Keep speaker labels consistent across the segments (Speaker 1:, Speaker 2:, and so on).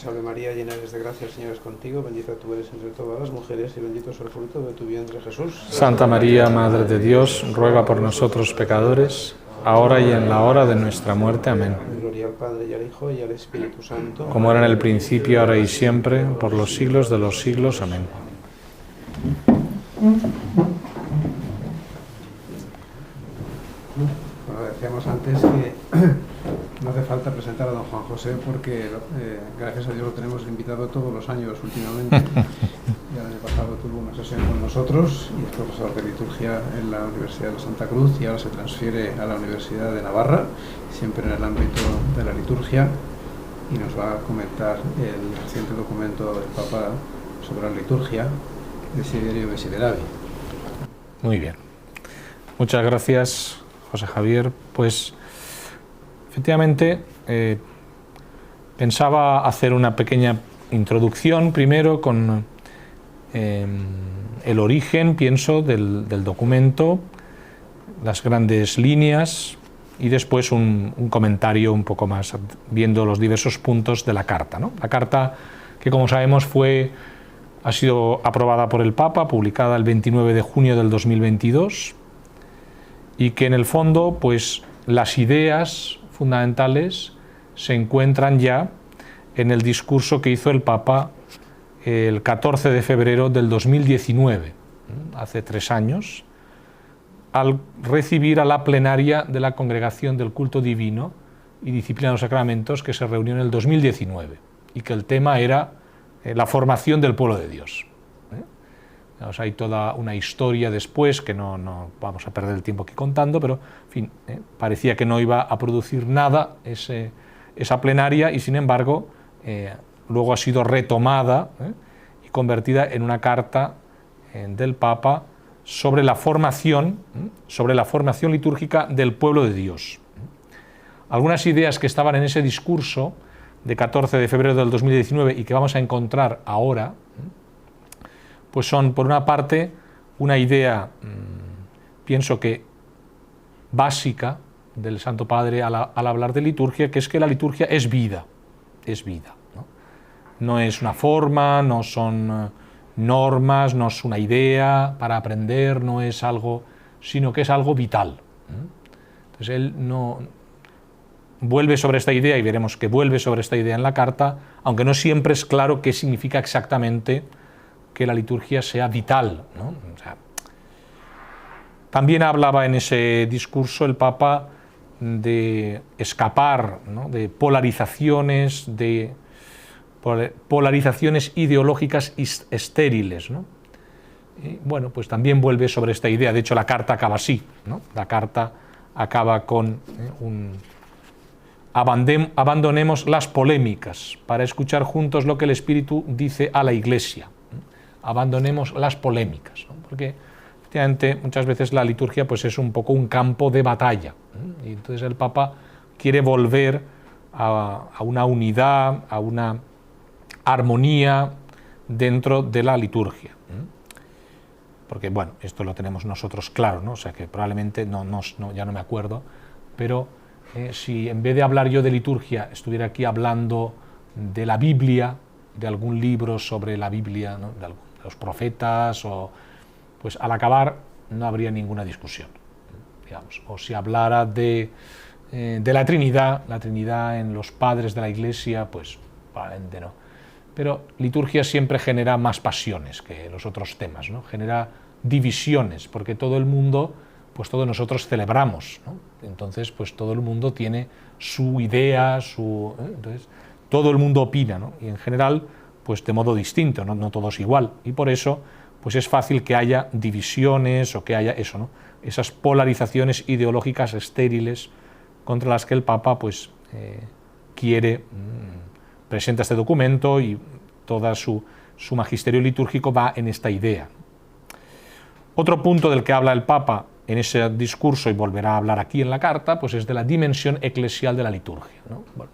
Speaker 1: salve María, llena eres de gracia, el Señor es contigo, bendita tú eres entre todas las mujeres y bendito es el fruto de tu vientre Jesús.
Speaker 2: Santa María, Madre de Dios, ruega por nosotros pecadores, ahora y en la hora de nuestra muerte. Amén.
Speaker 1: Gloria al Padre y al Hijo y al Espíritu Santo.
Speaker 2: Como era en el principio, ahora y siempre, por los siglos de los siglos. Amén.
Speaker 1: Bueno, decíamos antes que no hace falta presentar a don Juan José porque gracias a Dios lo tenemos invitado todos los años últimamente. Ya el año pasado tuvo una sesión con nosotros y es profesor de liturgia en la Universidad de Santa Cruz y ahora se transfiere a la Universidad de Navarra, siempre en el ámbito de la liturgia, y nos va a comentar el reciente documento del Papa sobre la liturgia, Desiderio Desideravi.
Speaker 2: Muy bien. Muchas gracias, José Javier. Pues efectivamente pensaba hacer una pequeña introducción primero con el origen, pienso, del documento, las grandes líneas y después un comentario un poco más, viendo los diversos puntos de la carta, ¿no? La carta que, como sabemos, ha sido aprobada por el Papa, publicada el 29 de junio del 2022, y que en el fondo, pues, las ideas fundamentales se encuentran ya en el discurso que hizo el Papa el 14 de febrero del 2019, hace 3 años, al recibir a la plenaria de la Congregación del Culto Divino y Disciplina de los Sacramentos, que se reunió en el 2019, y que el tema era la formación del pueblo de Dios. Hay toda una historia después, que no vamos a perder el tiempo aquí contando, pero en fin, parecía que no iba a producir nada esa plenaria, y sin embargo luego ha sido retomada y convertida en una carta del Papa sobre la formación litúrgica del pueblo de Dios. Algunas ideas que estaban en ese discurso de 14 de febrero del 2019 y que vamos a encontrar ahora, pues son, por una parte, una idea, pienso que básica del Santo Padre al hablar de liturgia, que es que la liturgia es vida, ¿no? No es una forma, no son normas, no es una idea para aprender, no es algo, sino que es algo vital. Entonces él no vuelve sobre esta idea, y veremos que vuelve sobre esta idea en la carta, aunque no siempre es claro qué significa exactamente que la liturgia sea vital, ¿no? O sea, también hablaba en ese discurso el Papa de escapar, ¿no?, de polarizaciones ideológicas estériles, ¿no? Y bueno, pues también vuelve sobre esta idea. De hecho, la carta acaba así, ¿no? La carta acaba con abandonemos las polémicas para escuchar juntos lo que el Espíritu dice a la Iglesia. Abandonemos las polémicas, ¿no? Porque efectivamente muchas veces la liturgia, pues, es un poco un campo de batalla, ¿no? Y entonces el Papa quiere volver a una unidad, a una armonía dentro de la liturgia, ¿no? Porque, bueno, esto lo tenemos nosotros claro, ¿no? O sea que probablemente, ya no me acuerdo, pero si en vez de hablar yo de liturgia estuviera aquí hablando de la Biblia, de algún libro sobre la Biblia, ¿no?, de los profetas, pues al acabar no habría ninguna discusión, digamos. O si hablara de la Trinidad en los padres de la Iglesia, pues probablemente no. Pero liturgia siempre genera más pasiones que los otros temas, ¿no? Genera divisiones, porque todo el mundo, pues todos nosotros celebramos, ¿no? Entonces, pues todo el mundo tiene su idea, entonces todo el mundo opina, ¿no? Y en general, pues de modo distinto, ¿no? No todos igual, y por eso, pues es fácil que haya divisiones o que haya eso, ¿no?, esas polarizaciones ideológicas estériles contra las que el Papa, pues, presenta este documento, y toda su magisterio litúrgico va en esta idea. Otro punto del que habla el Papa en ese discurso, y volverá a hablar aquí en la carta, pues es de la dimensión eclesial de la liturgia, ¿no? Bueno,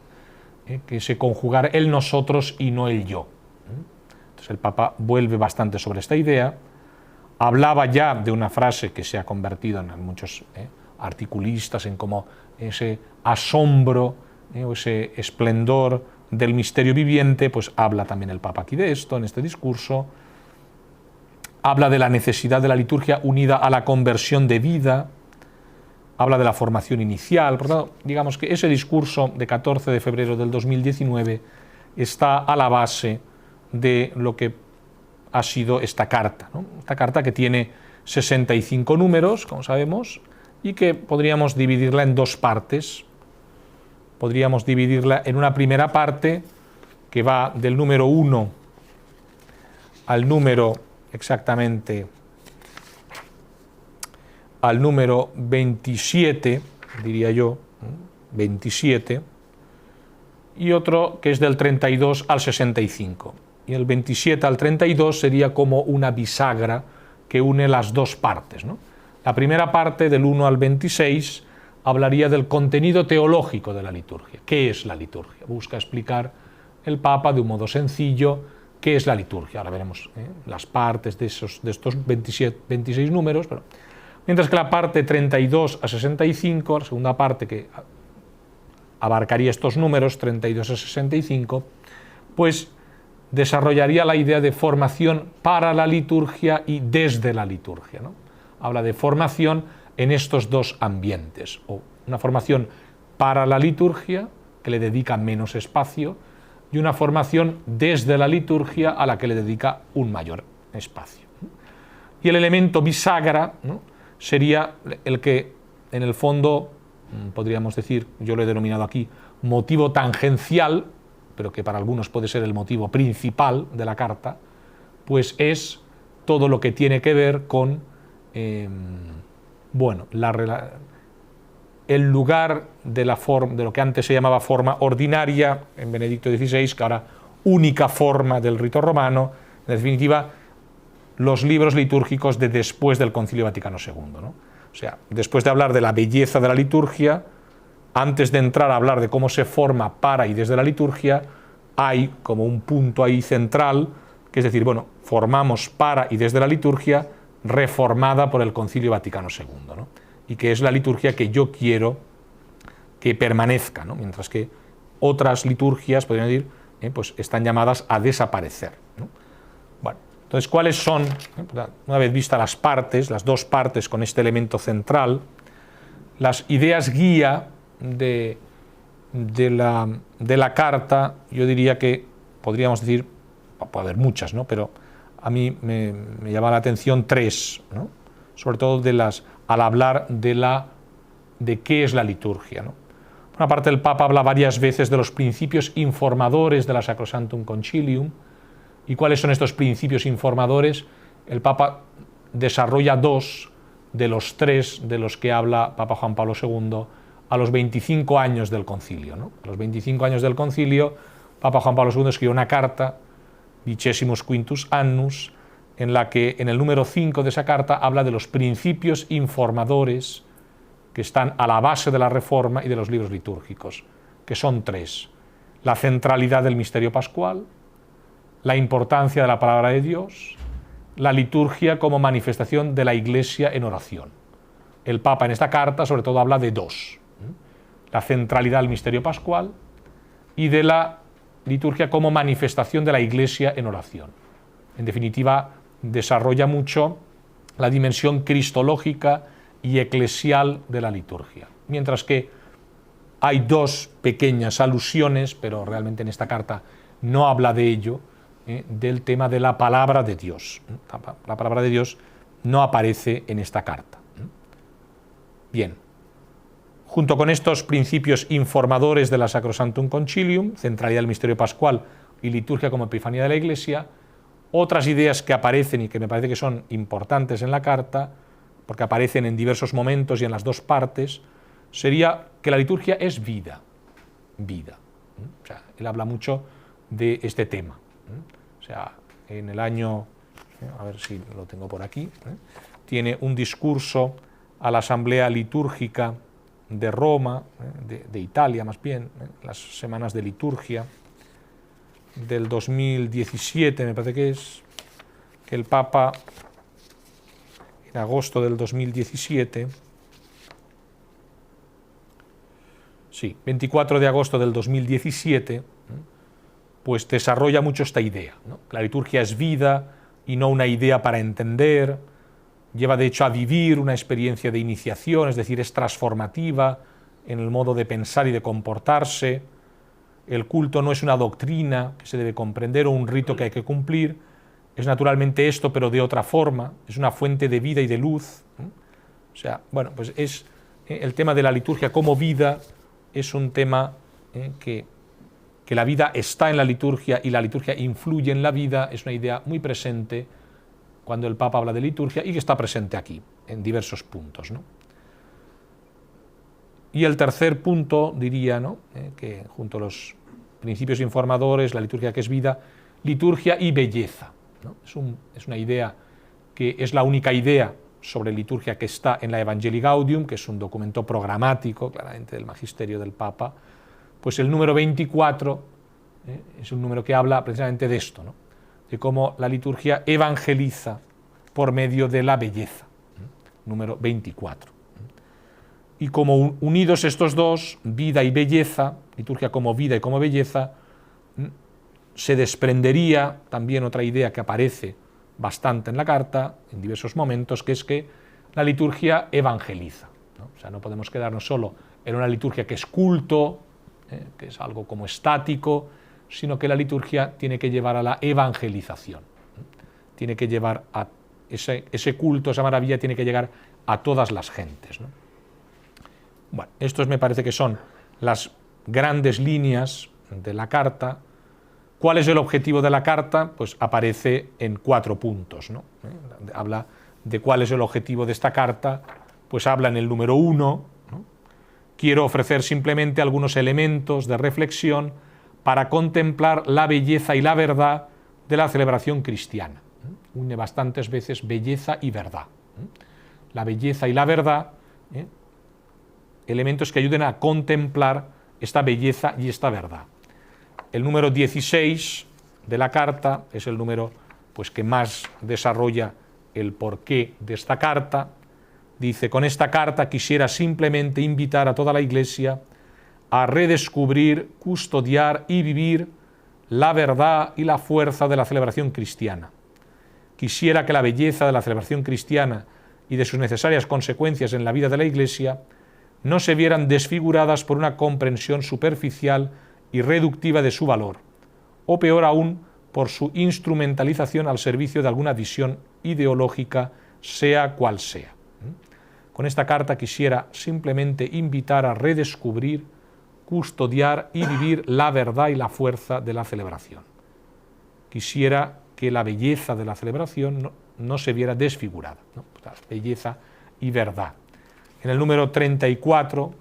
Speaker 2: que se conjugar el nosotros y no el yo. Entonces el Papa vuelve bastante sobre esta idea. Hablaba ya de una frase que se ha convertido en muchos articulistas en como ese asombro, o ese esplendor del misterio viviente, pues habla también el Papa aquí de esto, en este discurso. Habla de la necesidad de la liturgia unida a la conversión de vida, habla de la formación inicial. Por tanto, digamos que ese discurso de 14 de febrero del 2019 está a la base de lo que ha sido esta carta, ¿no? Esta carta que tiene 65 números, como sabemos, y que podríamos dividirla en dos partes. Podríamos dividirla en una primera parte que va del número 1 al número exactamente al número 27, diría yo, 27, y otro que es del 32 al 65. Y el 27 al 32 sería como una bisagra que une las dos partes, ¿no? La primera parte, del 1 al 26, hablaría del contenido teológico de la liturgia. ¿Qué es la liturgia? Busca explicar el Papa de un modo sencillo qué es la liturgia. Ahora veremos las partes de estos 26 números, pero mientras que la parte 32 a 65, la segunda parte que abarcaría estos números 32 a 65, pues desarrollaría la idea de formación para la liturgia y desde la liturgia, ¿no? Habla de formación en estos dos ambientes, o una formación para la liturgia, que le dedica menos espacio, y una formación desde la liturgia a la que le dedica un mayor espacio. Y el elemento bisagra, ¿no?, sería el que, en el fondo, podríamos decir, yo lo he denominado aquí, motivo tangencial, pero que para algunos puede ser el motivo principal de la carta, pues es todo lo que tiene que ver con bueno, el lugar de lo que antes se llamaba forma ordinaria en Benedicto XVI, que ahora única forma del rito romano, en definitiva, los libros litúrgicos de después del Concilio Vaticano II, ¿no? O sea, después de hablar de la belleza de la liturgia, antes de entrar a hablar de cómo se forma para y desde la liturgia, hay como un punto ahí central, que es decir, bueno, formamos para y desde la liturgia, reformada por el Concilio Vaticano II, ¿no? Y que es la liturgia que yo quiero que permanezca, ¿no? Mientras que otras liturgias, podrían decir, pues están llamadas a desaparecer, ¿no? Bueno, entonces, ¿cuáles son, una vez vistas las partes, las dos partes con este elemento central, las ideas guía de la carta? Yo diría que podríamos decir, puede haber muchas, ¿no?, pero a mí me llama la atención tres, ¿no?, sobre todo al hablar de qué es la liturgia, ¿no? Por una parte, el Papa habla varias veces de los principios informadores de la Sacrosanctum Concilium. ¿Y cuáles son estos principios informadores? El Papa desarrolla dos de los tres de los que habla Papa Juan Pablo II a los 25 años del concilio, ¿no? A los 25 años del concilio, Papa Juan Pablo II escribió una carta, Vicesimus Quintus Annus, en la que en el número 5 de esa carta habla de los principios informadores que están a la base de la Reforma y de los libros litúrgicos, que son tres: la centralidad del misterio pascual, la importancia de la palabra de Dios, la liturgia como manifestación de la Iglesia en oración. El Papa en esta carta sobre todo habla de dos: la centralidad del misterio pascual y de la liturgia como manifestación de la Iglesia en oración. En definitiva, desarrolla mucho la dimensión cristológica y eclesial de la liturgia. Mientras que hay dos pequeñas alusiones, pero realmente en esta carta no habla de ello, del tema de la palabra de Dios. La palabra de Dios no aparece en esta carta. Bien, junto con estos principios informadores de la Sacrosanctum Concilium, centralidad del misterio pascual y liturgia como epifanía de la Iglesia, otras ideas que aparecen y que me parece que son importantes en la carta, porque aparecen en diversos momentos y en las dos partes, sería que la liturgia es vida. Vida. O sea, él habla mucho de este tema. O sea, en el año, a ver si lo tengo por aquí, tiene un discurso a la Asamblea Litúrgica de Roma, de Italia más bien, las semanas de liturgia del 2017, me parece que es, que el Papa, en agosto del 2017, sí, 24 de agosto del 2017, pues desarrolla mucho esta idea, ¿no? La liturgia es vida y no una idea para entender, lleva de hecho a vivir una experiencia de iniciación, es decir, es transformativa en el modo de pensar y de comportarse. El culto no es una doctrina que se debe comprender o un rito que hay que cumplir, es naturalmente esto, pero de otra forma, es una fuente de vida y de luz. O sea, bueno, pues es el tema de la liturgia como vida, es un tema que la vida está en la liturgia y la liturgia influye en la vida, es una idea muy presente cuando el Papa habla de liturgia y que está presente aquí, en diversos puntos, ¿no? Y el tercer punto, diría, ¿no? Que junto a los principios informadores, la liturgia que es vida, liturgia y belleza, ¿no? Es una idea que es la única idea sobre liturgia que está en la Evangelii Gaudium, que es un documento programático, claramente del magisterio del Papa. Pues el número 24 es un número que habla precisamente de esto, ¿no? De cómo la liturgia evangeliza por medio de la belleza, número 24. Y como unidos estos dos, vida y belleza, liturgia como vida y como belleza, se desprendería también otra idea que aparece bastante en la carta, en diversos momentos, que es que la liturgia evangeliza, ¿no? O sea, no podemos quedarnos solo en una liturgia que es culto, que es algo como estático, sino que la liturgia tiene que llevar a la evangelización, tiene que llevar a ese culto, esa maravilla, tiene que llegar a todas las gentes, ¿no? Bueno, estos me parece que son las grandes líneas de la carta. ¿Cuál es el objetivo de la carta? Pues aparece en 4 puntos, ¿no? Habla de cuál es el objetivo de esta carta, pues habla en el número 1, ¿no? Quiero ofrecer simplemente algunos elementos de reflexión para contemplar la belleza y la verdad de la celebración cristiana. Une bastantes veces belleza y verdad. La belleza y la verdad, elementos que ayuden a contemplar esta belleza y esta verdad. El número 16 de la carta es el número pues, que más desarrolla el porqué de esta carta. Dice: con esta carta quisiera simplemente invitar a toda la Iglesia a redescubrir, custodiar y vivir la verdad y la fuerza de la celebración cristiana. Quisiera que la belleza de la celebración cristiana y de sus necesarias consecuencias en la vida de la Iglesia no se vieran desfiguradas por una comprensión superficial y reductiva de su valor, o peor aún, por su instrumentalización al servicio de alguna visión ideológica, sea cual sea. Con esta carta quisiera simplemente invitar a redescubrir, custodiar y vivir la verdad y la fuerza de la celebración. Quisiera que la belleza de la celebración no se viera desfigurada, ¿no? Belleza y verdad. En el número 34,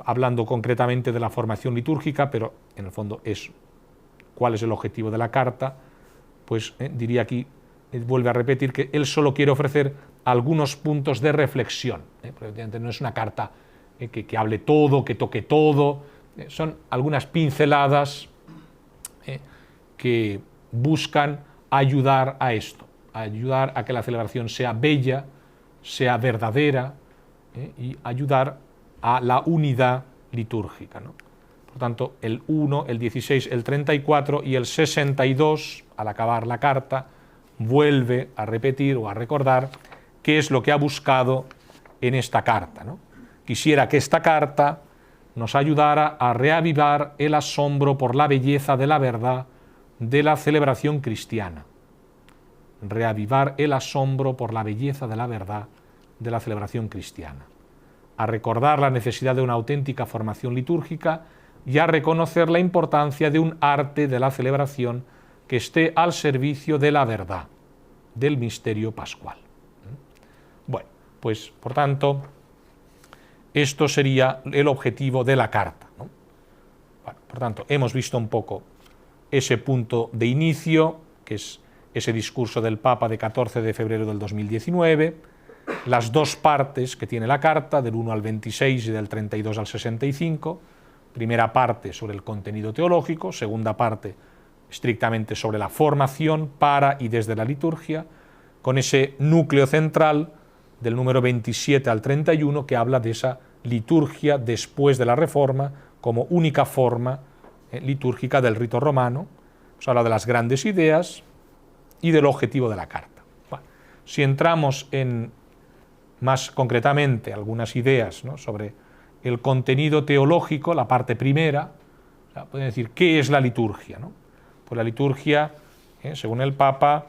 Speaker 2: hablando concretamente de la formación litúrgica, pero en el fondo es cuál es el objetivo de la carta, pues diría aquí, vuelve a repetir que él solo quiere ofrecer algunos puntos de reflexión, porque evidentemente no es una carta que hable todo, que toque todo, son algunas pinceladas que buscan ayudar a esto, ayudar a que la celebración sea bella, sea verdadera, y ayudar a la unidad litúrgica, ¿no? Por tanto, el 1, el 16, el 34 y el 62, al acabar la carta, vuelve a repetir o a recordar qué es lo que ha buscado en esta carta, ¿no? Quisiera que esta carta nos ayudara a reavivar el asombro por la belleza de la verdad de la celebración cristiana. Reavivar el asombro por la belleza de la verdad de la celebración cristiana. A recordar la necesidad de una auténtica formación litúrgica y a reconocer la importancia de un arte de la celebración que esté al servicio de la verdad, del misterio pascual. Bueno, pues por tanto, esto sería el objetivo de la carta, ¿no? Bueno, por tanto, hemos visto un poco ese punto de inicio, que es ese discurso del Papa de 14 de febrero del 2019, las 2 partes que tiene la carta, del 1 al 26 y del 32 al 65, primera parte sobre el contenido teológico, segunda parte estrictamente sobre la formación para y desde la liturgia, con ese núcleo central del número 27 al 31 que habla de esa liturgia después de la Reforma como única forma litúrgica del rito romano, nos habla de las grandes ideas y del objetivo de la carta. Bueno, si entramos en más concretamente algunas ideas, ¿no?, sobre el contenido teológico, la parte primera, o sea, pueden decir, ¿qué es la liturgia?, ¿no? Pues la liturgia, según el Papa,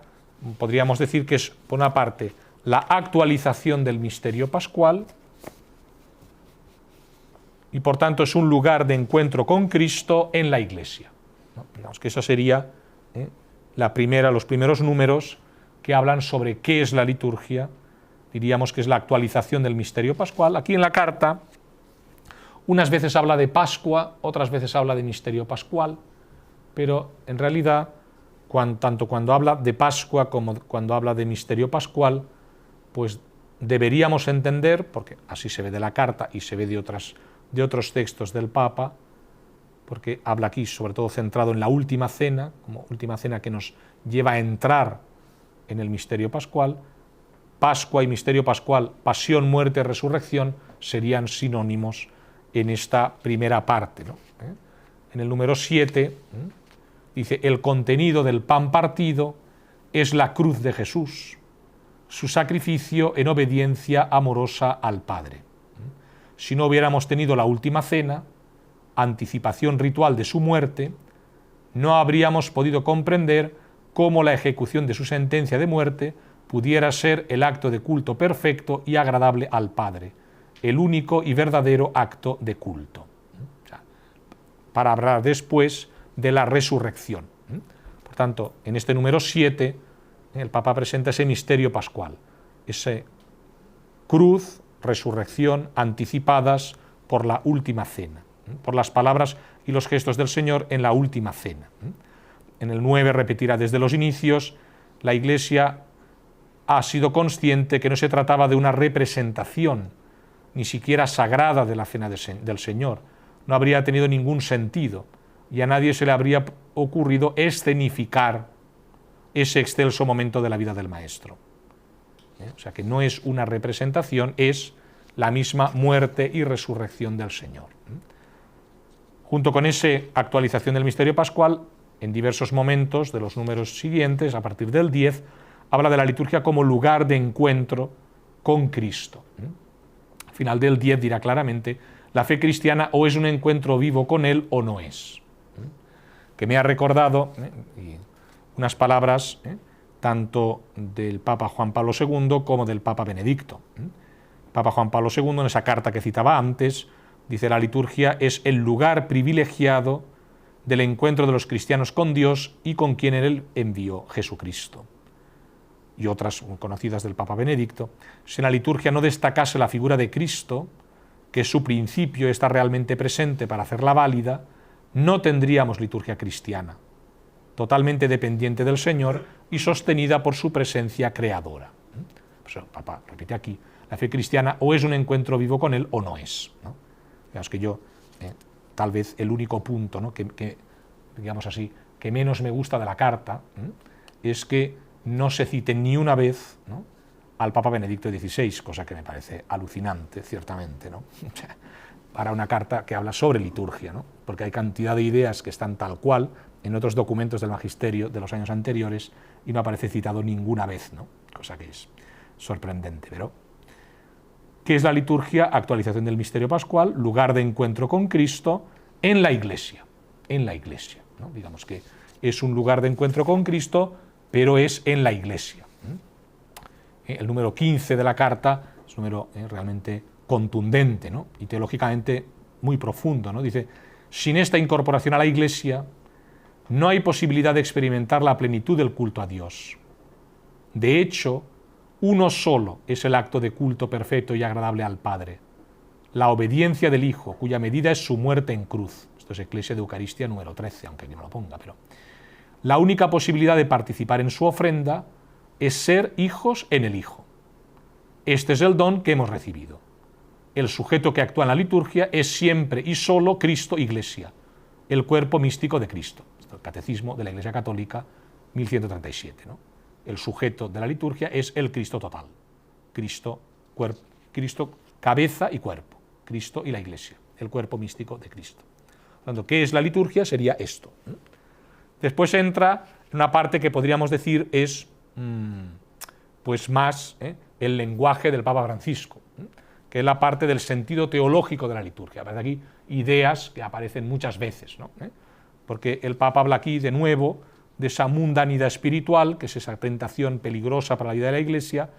Speaker 2: podríamos decir que es, por una parte, la actualización del misterio pascual, y por tanto es un lugar de encuentro con Cristo en la Iglesia, ¿no? Digamos que esa sería los primeros números que hablan sobre qué es la liturgia. Diríamos que es la actualización del misterio pascual. Aquí en la carta, unas veces habla de Pascua, otras veces habla de misterio pascual, pero en realidad, tanto cuando habla de Pascua como cuando habla de misterio pascual, pues deberíamos entender, porque así se ve de la carta y se ve de otros textos del Papa, porque habla aquí sobre todo centrado en la última cena, como última cena que nos lleva a entrar en el misterio pascual. Pascua y misterio pascual, pasión, muerte, resurrección, serían sinónimos en esta primera parte, ¿no? En el número 7 dice, el contenido del pan partido es la cruz de Jesús, su sacrificio en obediencia amorosa al Padre. Si no hubiéramos tenido la última cena, anticipación ritual de su muerte, no habríamos podido comprender cómo la ejecución de su sentencia de muerte pudiera ser el acto de culto perfecto y agradable al Padre, el único y verdadero acto de culto. O sea, para hablar después de la resurrección. Por tanto, en este número 7, el Papa presenta ese misterio pascual, ese cruz, resurrección, anticipadas por la última cena, por las palabras y los gestos del Señor en la última cena. En el 9 repetirá, desde los inicios, la Iglesia ha sido consciente que no se trataba de una representación, ni siquiera sagrada, de la cena del Señor. No habría tenido ningún sentido, y a nadie se le habría ocurrido escenificar ese excelso momento de la vida del Maestro. O sea que no es una representación, es la misma muerte y resurrección del Señor. Junto con esa actualización del misterio pascual, en diversos momentos de los números siguientes, a partir del 10, habla de la liturgia como lugar de encuentro con Cristo. Al final del 10 dirá claramente, la fe cristiana o es un encuentro vivo con Él o no es. Que me ha recordado unas palabras tanto del Papa Juan Pablo II como del Papa Benedicto. Papa Juan Pablo II, en esa carta que citaba antes, dice, la liturgia es el lugar privilegiado del encuentro de los cristianos con Dios y con quien Él envió, Jesucristo. Y otras conocidas del Papa Benedicto, si en la liturgia no destacase la figura de Cristo, que su principio está realmente presente para hacerla válida, no tendríamos liturgia cristiana, totalmente dependiente del Señor y sostenida por su presencia creadora. Pues el Papa repite aquí, la fe cristiana o es un encuentro vivo con Él o no es, ¿no? Digamos que yo, tal vez el único punto, ¿no?, que digamos así, que menos me gusta de la carta, es que no se cite ni una vez, ¿no?, al Papa Benedicto XVI, cosa que me parece alucinante, ciertamente, ¿no? Para una carta que habla sobre liturgia, ¿no? Porque hay cantidad de ideas que están tal cual en otros documentos del magisterio de los años anteriores y no aparece citado ninguna vez, ¿no? Cosa que es sorprendente. Pero, ¿qué es la liturgia? Actualización del misterio pascual, lugar de encuentro con Cristo en la Iglesia, ¿no? Digamos que es un lugar de encuentro con Cristo, pero es en la Iglesia. El número 15 de la carta es un número realmente contundente, ¿no?, y teológicamente muy profundo, ¿no? Dice, sin esta incorporación a la Iglesia no hay posibilidad de experimentar la plenitud del culto a Dios. De hecho, uno solo es el acto de culto perfecto y agradable al Padre, la obediencia del Hijo, cuya medida es su muerte en cruz. Esto es Eclesia de Eucaristía número 13, aunque ni me lo ponga, pero la única posibilidad de participar en su ofrenda es ser hijos en el Hijo. Este es el don que hemos recibido. El sujeto que actúa en la liturgia es siempre y solo Cristo Iglesia, el cuerpo místico de Cristo. Esto es el Catecismo de la Iglesia Católica, 1137, ¿no? El sujeto de la liturgia es el Cristo total. Cristo, cabeza y cuerpo. Cristo y la Iglesia, el cuerpo místico de Cristo. Por ¿qué es la liturgia? Sería esto. Después entra una parte que podríamos decir es pues más el lenguaje del Papa Francisco, que es la parte del sentido teológico de la liturgia. Aparecen aquí ideas que aparecen muchas veces, ¿no? Porque el Papa habla aquí de nuevo de esa mundanidad espiritual, que es esa tentación peligrosa para la vida de la Iglesia,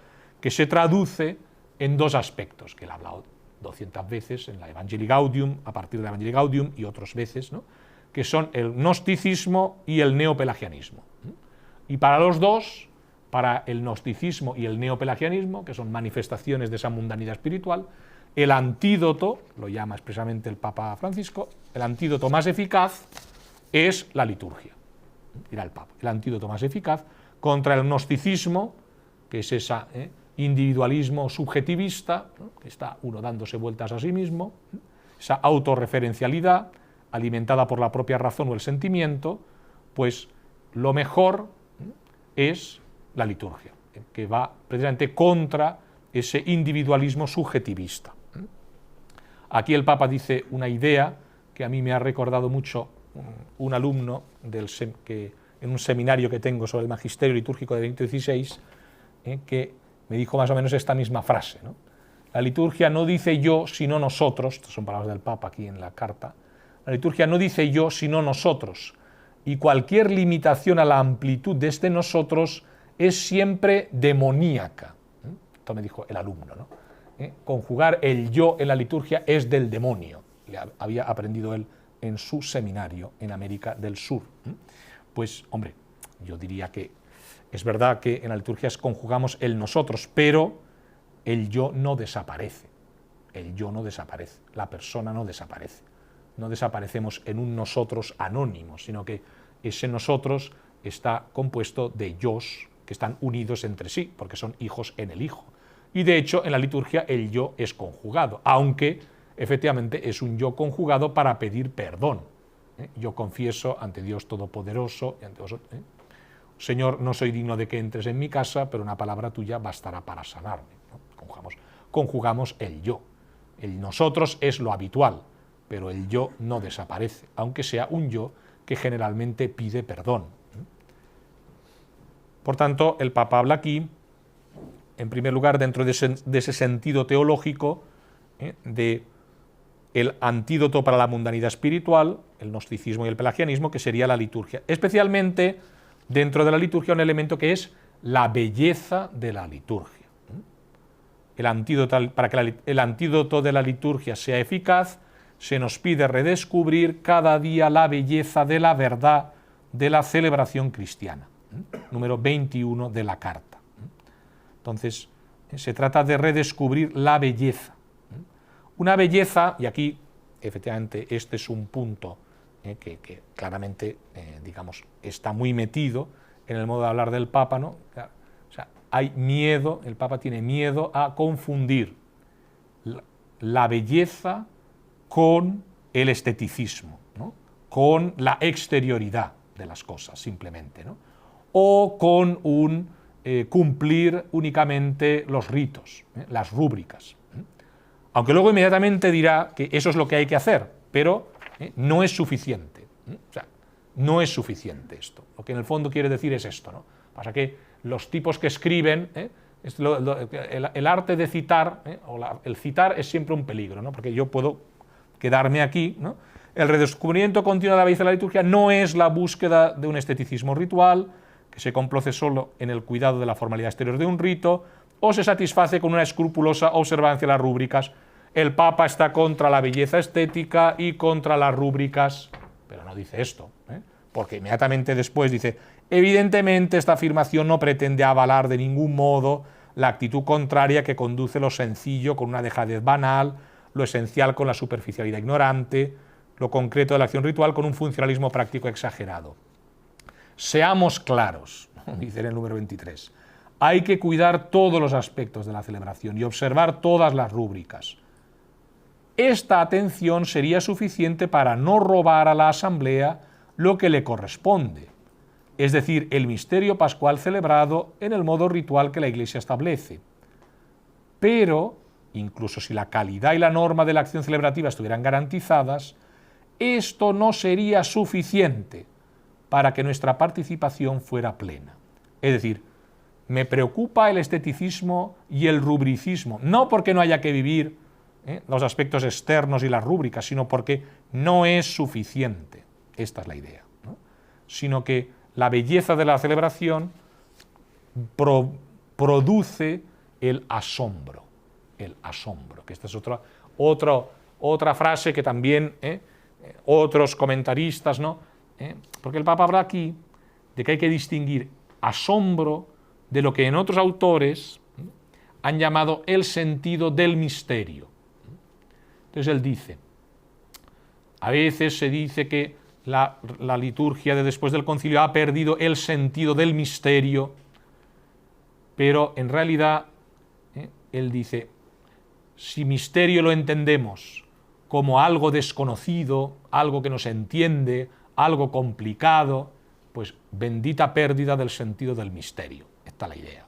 Speaker 2: que se traduce en dos aspectos, que él ha hablado 200 veces en la Evangelii Gaudium, a partir de la Evangelii Gaudium y otras veces, ¿no? Que son el gnosticismo y el neopelagianismo. Y para los dos, para el gnosticismo y el neopelagianismo, que son manifestaciones de esa mundanidad espiritual, el antídoto, lo llama expresamente el Papa Francisco, el antídoto más eficaz es la liturgia, dirá el Papa, el antídoto más eficaz contra el gnosticismo, que es ese individualismo subjetivista, ¿no? Que está uno dándose vueltas a sí mismo, esa autorreferencialidad alimentada por la propia razón o el sentimiento, pues lo mejor es la liturgia, que va precisamente contra ese individualismo subjetivista. Aquí el Papa dice una idea que a mí me ha recordado mucho un alumno que en un seminario que tengo sobre el magisterio litúrgico de Benedicto XVI, que me dijo más o menos esta misma frase, ¿no? La liturgia no dice yo, sino nosotros, estas son palabras del Papa aquí en la carta, la liturgia no dice yo, sino nosotros, y cualquier limitación a la amplitud de este nosotros es siempre demoníaca. Esto me dijo el alumno, ¿no? Conjugar el yo en la liturgia es del demonio, le había aprendido él en su seminario en América del Sur. Pues, hombre, yo diría que es verdad que en la liturgia conjugamos el nosotros, pero el yo no desaparece, el yo no desaparece, la persona no desaparece. No desaparecemos en un nosotros anónimo, sino que ese nosotros está compuesto de yos que están unidos entre sí, porque son hijos en el Hijo. Y de hecho, en la liturgia el yo es conjugado, aunque efectivamente es un yo conjugado para pedir perdón. Yo confieso ante Dios Todopoderoso y ante vosotros, Señor, no soy digno de que entres en mi casa, pero una palabra tuya bastará para sanarme, ¿no? Conjugamos el yo. El nosotros es lo habitual, pero el yo no desaparece, aunque sea un yo que generalmente pide perdón. Por tanto, el Papa habla aquí, en primer lugar, dentro de ese sentido teológico, de el antídoto para la mundanidad espiritual, el gnosticismo y el pelagianismo, que sería la liturgia. Especialmente dentro de la liturgia un elemento que es la belleza de la liturgia. El antídoto, para que el antídoto de la liturgia sea eficaz, se nos pide redescubrir cada día la belleza de la verdad de la celebración cristiana. Número 21 de la carta. Entonces, se trata de redescubrir la belleza. Una belleza, y aquí, efectivamente, este es un punto que claramente, digamos, está muy metido en el modo de hablar del Papa, ¿no? O sea, hay miedo, el Papa tiene miedo a confundir la belleza con el esteticismo, ¿no? Con la exterioridad de las cosas, simplemente, ¿no? O con un cumplir únicamente los ritos, las rúbricas. Aunque luego inmediatamente dirá que eso es lo que hay que hacer, pero no es suficiente. O sea, no es suficiente esto. Lo que en el fondo quiere decir es esto, ¿no? Pasa que los tipos que escriben, el arte de citar, el citar es siempre un peligro, ¿no? Porque yo puedo quedarme aquí, ¿no? El redescubrimiento continuo de la belleza de la liturgia no es la búsqueda de un esteticismo ritual, que se complace solo en el cuidado de la formalidad exterior de un rito, o se satisface con una escrupulosa observancia de las rúbricas. El Papa está contra la belleza estética y contra las rúbricas, pero no dice esto, porque inmediatamente después dice, evidentemente esta afirmación no pretende avalar de ningún modo la actitud contraria que conduce lo sencillo con una dejadez banal, lo esencial con la superficialidad ignorante, lo concreto de la acción ritual con un funcionalismo práctico exagerado. Seamos claros, dice en el número 23, hay que cuidar todos los aspectos de la celebración y observar todas las rúbricas. Esta atención sería suficiente para no robar a la asamblea lo que le corresponde, es decir, el misterio pascual celebrado en el modo ritual que la Iglesia establece. Pero, incluso si la calidad y la norma de la acción celebrativa estuvieran garantizadas, esto no sería suficiente para que nuestra participación fuera plena. Es decir, me preocupa el esteticismo y el rubricismo, no porque no haya que vivir los aspectos externos y las rúbricas, sino porque no es suficiente. Esta es la idea, ¿no? Sino que la belleza de la celebración produce el asombro, que esta es otra frase que también otros comentaristas, ¿no? Porque el Papa habla aquí de que hay que distinguir asombro de lo que en otros autores han llamado el sentido del misterio. Entonces él dice, a veces se dice que la liturgia de después del concilio ha perdido el sentido del misterio, pero en realidad él dice, si misterio lo entendemos como algo desconocido, algo que no se entiende, algo complicado, pues bendita pérdida del sentido del misterio. Esta es la idea.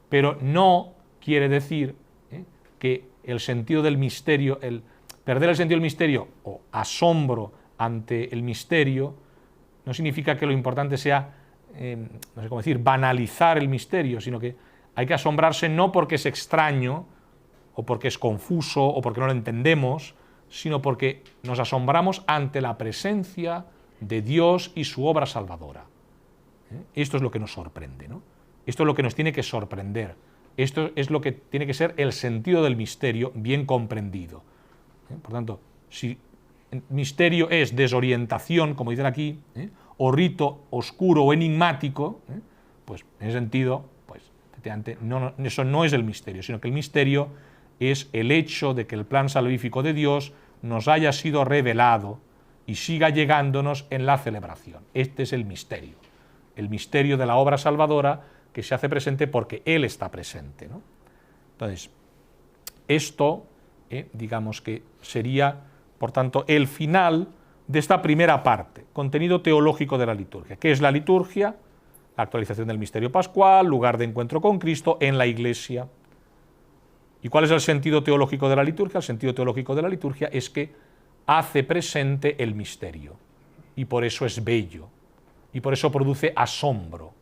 Speaker 2: Pero no quiere decir que el sentido del misterio, el perder el sentido del misterio o asombro ante el misterio, no significa que lo importante sea, no sé cómo decir, banalizar el misterio, sino que hay que asombrarse no porque es extraño, o porque es confuso, o porque no lo entendemos, sino porque nos asombramos ante la presencia de Dios y su obra salvadora. Esto es lo que nos sorprende, ¿no? Esto es lo que nos tiene que sorprender. Esto es lo que tiene que ser el sentido del misterio bien comprendido. Por tanto, si misterio es desorientación, como dicen aquí, o rito oscuro o enigmático, pues en ese sentido, pues efectivamente, eso no es el misterio, sino que el misterio es el hecho de que el plan salvífico de Dios nos haya sido revelado y siga llegándonos en la celebración. Este es el misterio de la obra salvadora que se hace presente porque Él está presente, ¿no? Entonces, esto, digamos que sería, por tanto, el final de esta primera parte, contenido teológico de la liturgia. ¿Qué es la liturgia? La actualización del misterio pascual, lugar de encuentro con Cristo en la Iglesia. ¿Y cuál es el sentido teológico de la liturgia? El sentido teológico de la liturgia es que hace presente el misterio, y por eso es bello, y por eso produce asombro.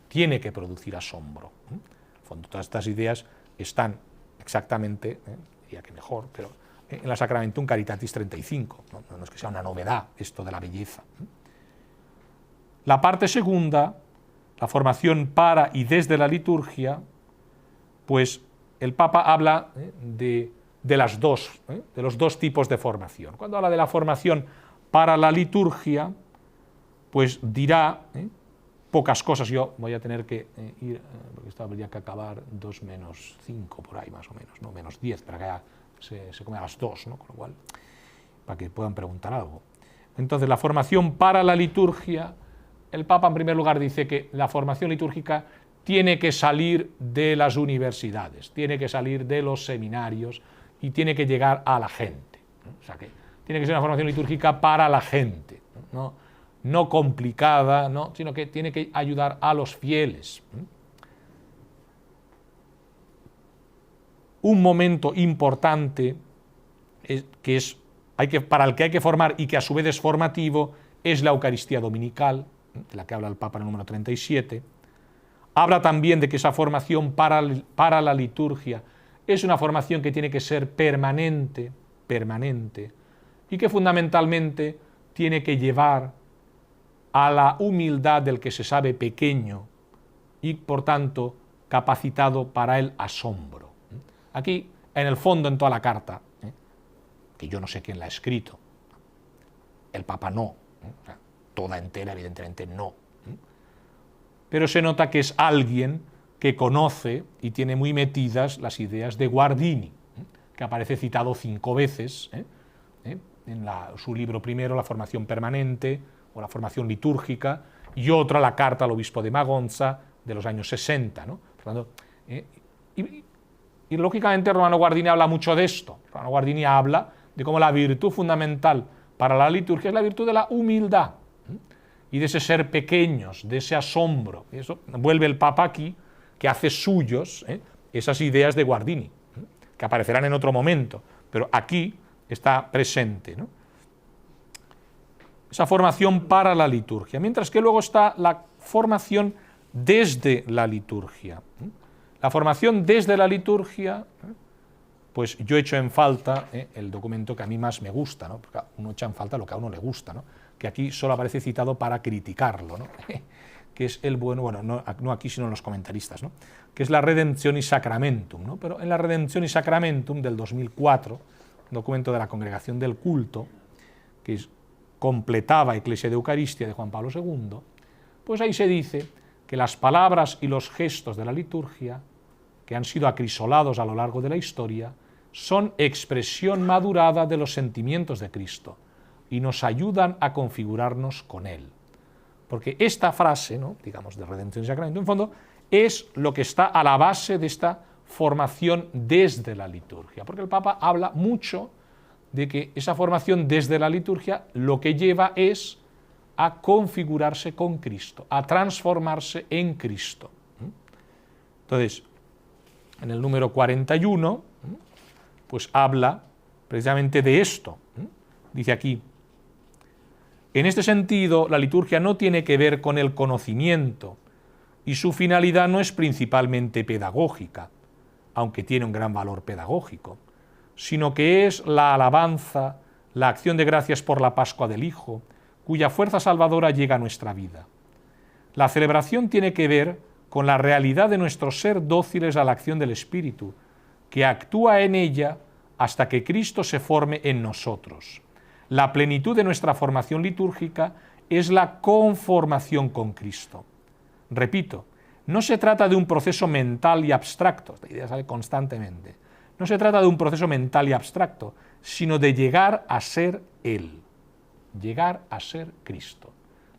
Speaker 2: Tiene que producir asombro. En el fondo, todas estas ideas están exactamente, diría que mejor, pero en la Sacramentum Caritatis 35. No es que sea una novedad esto de la belleza. La parte segunda, la formación para y desde la liturgia, pues el Papa habla de los dos tipos de formación. Cuando habla de la formación para la liturgia, pues dirá pocas cosas. Yo voy a tener que ir, porque esto habría que acabar 2 menos 5 por ahí más o menos, no menos 10, para que ya se come a las 2, ¿no? Con lo cual, para que puedan preguntar algo. Entonces, la formación para la liturgia, el Papa en primer lugar dice que la formación litúrgica tiene que salir de las universidades, tiene que salir de los seminarios y tiene que llegar a la gente. O sea, que tiene que ser una formación litúrgica para la gente, no complicada, sino que tiene que ayudar a los fieles. Un momento importante para el que hay que formar y que a su vez es formativo es la Eucaristía Dominical, de la que habla el Papa en el número 37. Habla también de que esa formación para la liturgia es una formación que tiene que ser permanente, y que fundamentalmente tiene que llevar a la humildad del que se sabe pequeño y, por tanto, capacitado para el asombro. Aquí, en el fondo, en toda la carta, que yo no sé quién la ha escrito, el Papa no, toda entera, evidentemente no, pero se nota que es alguien que conoce y tiene muy metidas las ideas de Guardini, que aparece citado 5 veces, en su libro primero, La formación permanente, o la formación litúrgica, y otra, la carta al obispo de Magonza, de los años 60. ¿no? Por tanto, y lógicamente Romano Guardini habla mucho de esto. Romano Guardini habla de cómo la virtud fundamental para la liturgia es la virtud de la humildad, y de ese ser pequeños, de ese asombro. Y eso vuelve el Papa aquí, que hace suyos esas ideas de Guardini, que aparecerán en otro momento, pero aquí está presente, ¿no? esa formación para la liturgia, mientras que luego está la formación desde la liturgia. La formación desde la liturgia, pues yo echo en falta el documento que a mí más me gusta, ¿no? Porque uno echa en falta lo que a uno le gusta, ¿no? Que aquí solo aparece citado para criticarlo, ¿no? Que es el bueno, no aquí sino en los comentaristas, ¿no? Que es la Redemptionis Sacramentum, ¿no? Pero en la Redemptionis Sacramentum del 2004, un documento de la Congregación del Culto, que completaba Ecclesia de Eucaristia de Juan Pablo II, pues ahí se dice que las palabras y los gestos de la liturgia, que han sido acrisolados a lo largo de la historia, son expresión madurada de los sentimientos de Cristo y nos ayudan a configurarnos con Él. Porque esta frase, ¿no?, digamos, de Redención y Sacramento, en fondo, es lo que está a la base de esta formación desde la liturgia. Porque el Papa habla mucho de que esa formación desde la liturgia lo que lleva es a configurarse con Cristo, a transformarse en Cristo. Entonces, en el número 41, pues habla precisamente de esto. Dice aquí: en este sentido, la liturgia no tiene que ver con el conocimiento y su finalidad no es principalmente pedagógica, aunque tiene un gran valor pedagógico, sino que es la alabanza, la acción de gracias por la Pascua del Hijo, cuya fuerza salvadora llega a nuestra vida. La celebración tiene que ver con la realidad de nuestro ser dóciles a la acción del Espíritu, que actúa en ella hasta que Cristo se forme en nosotros. La plenitud de nuestra formación litúrgica es la conformación con Cristo. Repito, no se trata de un proceso mental y abstracto, esta idea sale constantemente, no se trata de un proceso mental y abstracto, sino de llegar a ser Él, llegar a ser Cristo.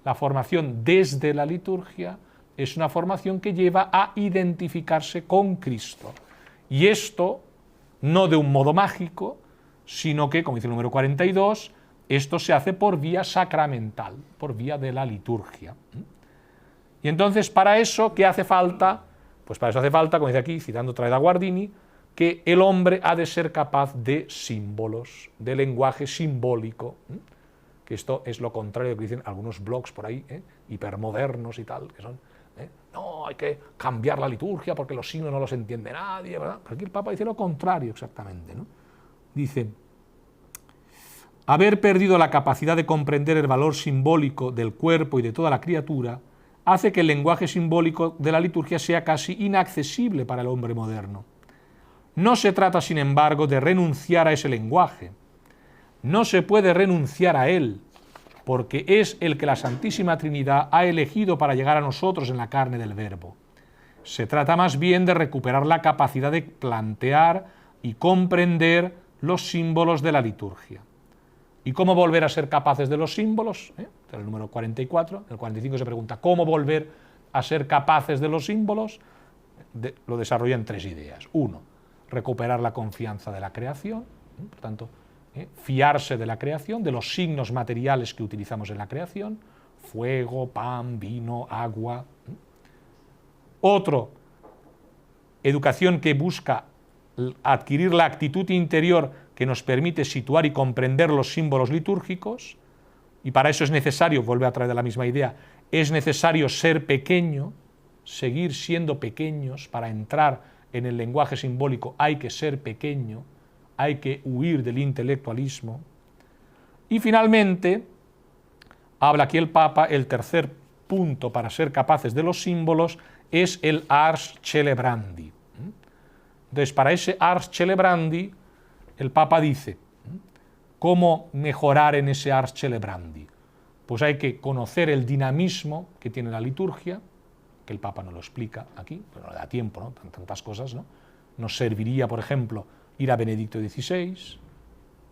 Speaker 2: La formación desde la liturgia es una formación que lleva a identificarse con Cristo. Y esto no de un modo mágico, sino que, como dice el número 42, esto se hace por vía sacramental, por vía de la liturgia. Y entonces, para eso, ¿qué hace falta? Pues para eso hace falta, como dice aquí, citando otra vez a Guardini, que el hombre ha de ser capaz de símbolos, de lenguaje simbólico, que esto es lo contrario de lo que dicen algunos blogs por ahí, hipermodernos y tal, que son, no, hay que cambiar la liturgia porque los signos no los entiende nadie, ¿verdad? Aquí el Papa dice lo contrario exactamente, ¿no? Dice: haber perdido la capacidad de comprender el valor simbólico del cuerpo y de toda la criatura hace que el lenguaje simbólico de la liturgia sea casi inaccesible para el hombre moderno. No se trata, sin embargo, de renunciar a ese lenguaje. No se puede renunciar a él, porque es el que la Santísima Trinidad ha elegido para llegar a nosotros en la carne del Verbo. Se trata más bien de recuperar la capacidad de plantear y comprender los símbolos de la liturgia. ¿Y cómo volver a ser capaces de los símbolos? El número 44, el 45 se pregunta, ¿cómo volver a ser capaces de los símbolos? Lo desarrolla en 3 ideas. 1, recuperar la confianza de la creación, por tanto, fiarse de la creación, de los signos materiales que utilizamos en la creación, fuego, pan, vino, agua. Otro, educación que busca adquirir la actitud interior que nos permite situar y comprender los símbolos litúrgicos, y para eso es necesario, vuelve a traer de la misma idea, es necesario ser pequeño, seguir siendo pequeños. Para entrar en el lenguaje simbólico hay que ser pequeño, hay que huir del intelectualismo. Y finalmente, habla aquí el Papa, el tercer punto para ser capaces de los símbolos es el ars celebrandi. Entonces, para ese ars celebrandi, el Papa dice, ¿cómo mejorar en ese ars celebrandi? Pues hay que conocer el dinamismo que tiene la liturgia, que el Papa no lo explica aquí, pero no le da tiempo, ¿no? Tantas cosas, ¿no? Nos serviría, por ejemplo, ir a Benedicto XVI,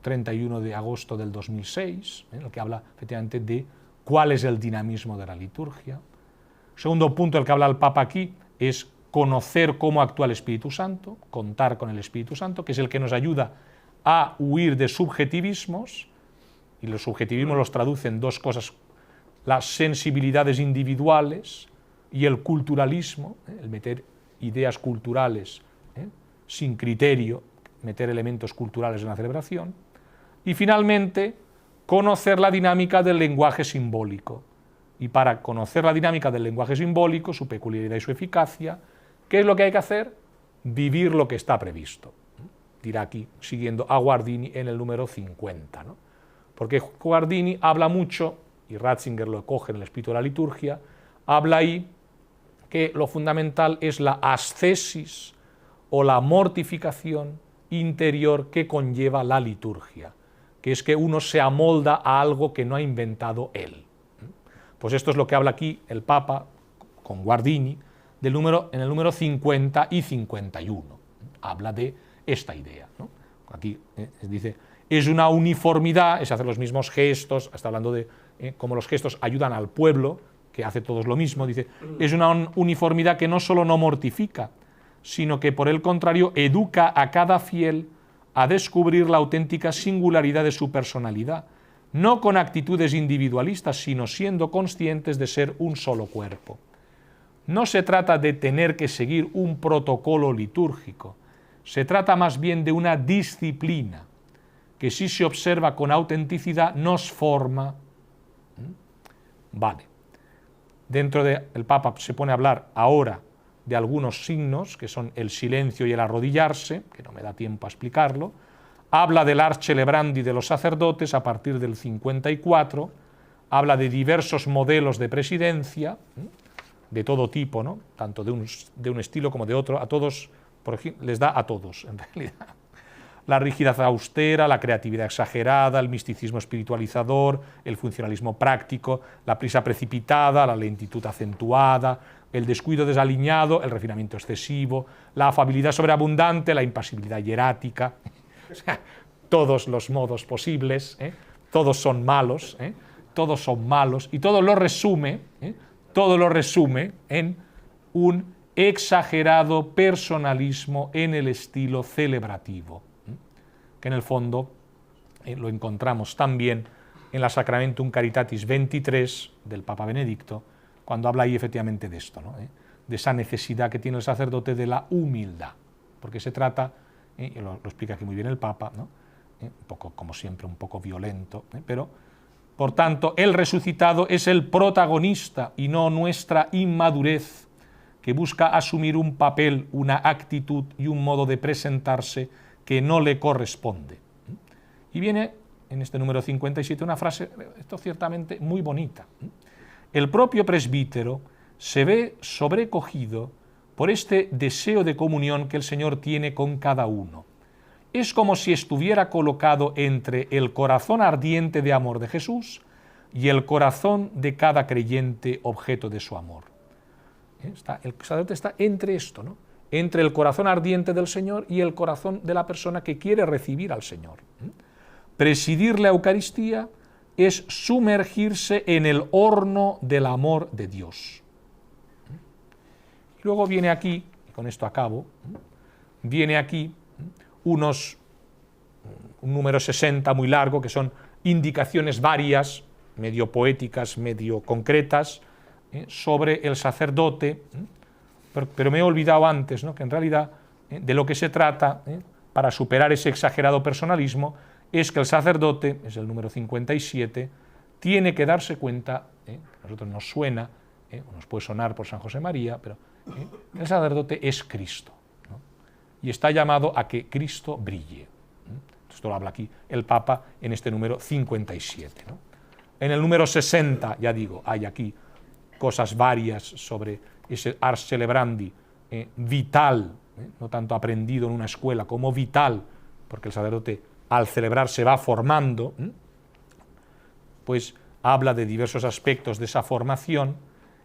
Speaker 2: 31 de agosto del 2006, en el que habla efectivamente de cuál es el dinamismo de la liturgia. Segundo punto, el que habla el Papa aquí, es conocer cómo actúa el Espíritu Santo, contar con el Espíritu Santo, que es el que nos ayuda a huir de subjetivismos, y los subjetivismos los traducen en 2 cosas, las sensibilidades individuales y el culturalismo, el meter ideas culturales sin criterio, meter elementos culturales en la celebración, y finalmente conocer la dinámica del lenguaje simbólico. Y para conocer la dinámica del lenguaje simbólico, su peculiaridad y su eficacia, ¿qué es lo que hay que hacer? Vivir lo que está previsto. Dirá aquí, siguiendo a Guardini en el número 50, ¿no? Porque Guardini habla mucho, y Ratzinger lo coge en el espíritu de la liturgia, habla ahí que lo fundamental es la ascesis o la mortificación interior que conlleva la liturgia, que es que uno se amolda a algo que no ha inventado él. Pues esto es lo que habla aquí el Papa, con Guardini, en el número 50 y 51. Habla de esta idea, ¿no? Aquí dice, es una uniformidad, es hacer los mismos gestos, está hablando de cómo los gestos ayudan al pueblo, que hace todos lo mismo, dice, es una uniformidad que no solo no mortifica, sino que por el contrario educa a cada fiel a descubrir la auténtica singularidad de su personalidad, no con actitudes individualistas, sino siendo conscientes de ser un solo cuerpo. No se trata de tener que seguir un protocolo litúrgico, se trata más bien de una disciplina que si se observa con autenticidad nos forma. Vale. Dentro del Papa se pone a hablar ahora de algunos signos, que son el silencio y el arrodillarse, que no me da tiempo a explicarlo. Habla del ars celebrandi de los sacerdotes a partir del 54, habla de diversos modelos de presidencia, de todo tipo, ¿no? Tanto de un estilo como de otro, a todos, por ejemplo, les da a todos, en realidad. La rigidez austera, la creatividad exagerada, el misticismo espiritualizador, el funcionalismo práctico, la prisa precipitada, la lentitud acentuada, el descuido desaliñado, el refinamiento excesivo, la afabilidad sobreabundante, la impasibilidad hierática. O sea, todos los modos posibles, todos son malos, y todo lo resume en un exagerado personalismo en el estilo celebrativo, que en el fondo lo encontramos también en la Sacramentum Caritatis 23 del Papa Benedicto, cuando habla ahí efectivamente de esto, ¿no? De esa necesidad que tiene el sacerdote de la humildad, porque se trata, y lo explica aquí muy bien el Papa, ¿no? Un poco, como siempre, un poco violento, pero, por tanto, el resucitado es el protagonista y no nuestra inmadurez, que busca asumir un papel, una actitud y un modo de presentarse que no le corresponde. Y viene en este número 57 una frase, esto ciertamente muy bonita. El propio presbítero se ve sobrecogido por este deseo de comunión que el Señor tiene con cada uno. Es como si estuviera colocado entre el corazón ardiente de amor de Jesús y el corazón de cada creyente objeto de su amor. El sacerdote está entre esto, ¿no? Entre el corazón ardiente del Señor y el corazón de la persona que quiere recibir al Señor. Presidir la Eucaristía es sumergirse en el horno del amor de Dios. Y luego viene aquí, y con esto acabo, viene aquí un número 60 muy largo, que son indicaciones varias, medio poéticas, medio concretas, sobre el sacerdote, pero me he olvidado antes, ¿no? Que en realidad de lo que se trata, para superar ese exagerado personalismo, es que el sacerdote, es el número 57, tiene que darse cuenta, a nosotros nos suena, nos puede sonar por San José María, pero el sacerdote es Cristo, ¿no? Y está llamado a que Cristo brille. Esto lo habla aquí el Papa en este número 57, ¿no? En el número 60, ya digo, hay aquí cosas varias sobre ese ars celebrandi vital, no tanto aprendido en una escuela como vital, porque el sacerdote al celebrar se va formando, pues habla de diversos aspectos de esa formación,